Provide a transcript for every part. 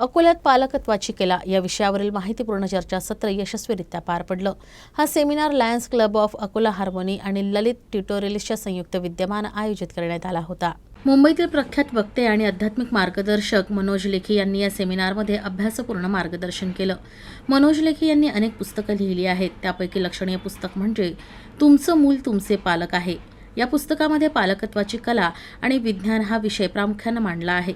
अकोल्यात पालकत्वाची कला या विषयावरील माहितीपूर्ण चर्चासत्र यशस्वीरित्या पार पडलं। हा seminar Lions Club of Akola Harmony आणि ललित ट्युटोरियल्सच्या संयुक्त विद्यमान आयोजित करण्यात आला होता। मुंबईतील प्रख्यात वक्ते आणि आध्यात्मिक मार्गदर्शक मनोज लेखी यांनी या सेमिनारमध्ये अभ्यासपूर्ण मार्गदर्शन केलं। मनोज लेखी यांनी अनेक पुस्तकं लिहिली आहेत, त्यापैकी लक्षणीय पुस्तक म्हणजे तुमचं मूल तुमचे पालक आहे। या पुस्तकामध्ये पालकत्वाची कला आणि विज्ञान हा विषय प्रामुख्याने मांडला आहे।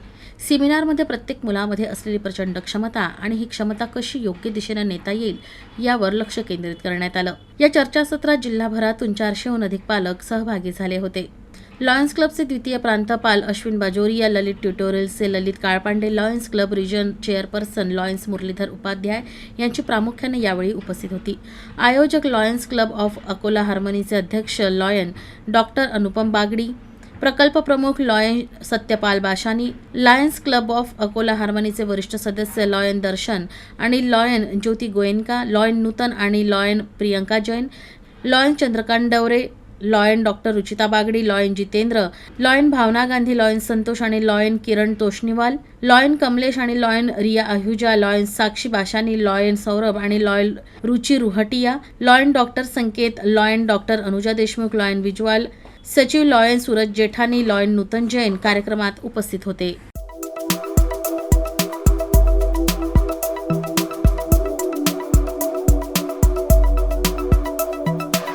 सेमिनारमध्ये प्रत्येक मुलामध्ये असलेली प्रचंड क्षमता आणि ही क्षमता कशी योग्य दिशेने नेता येईल यावर लक्ष केंद्रित करण्यात आलं। या चर्चासत्रात जिल्हाभरातून 400हून अधिक पालक सहभागी झाले होते। लॉयन्स क्लबचे द्वितीय प्रांतपाल अश्विन बाजोरिया, ललित ट्युटोरियल्सचे Lalit Kalpande, Lions Club region chairperson Lions Murlidhar Upadhyay यांची प्रामुख्याने यावेळी उपस्थित होती। आयोजक लॉयन्स क्लब ऑफ अकोला हार्मनीचे अध्यक्ष लॉयन डॉक्टर अनुपम बागडी, प्रकल्प प्रमुख Lion Satyapal Bashani, Lions Club of Akola हार्मनीचे वरिष्ठ सदस्य लॉयन दर्शन आणि लॉयन ज्योती गोयनका, लॉयन नूतन आणि Lion Priyanka Jain, Lion Chandrakant Daware, Lion doctor Ruchita Bagdi, Lion Jitendra, Lion Bhavana Gandhi, lion Santosh आणि लॉयन किरण तोष्णीवाल, लॉयन कमलेश आणि Lion Riya Ahuja, Lion Sakshi Bashani, Lion Saurabh आणि Lion Ruchi Ruhatiya, Lion doctor Sanket, Lion doctor Anuja Deshmukh, Lion Vijwal, सचिव लॉयन सूरज जेठानी, लॉयन नूतन जैन कार्यक्रमात उपस्थित होते।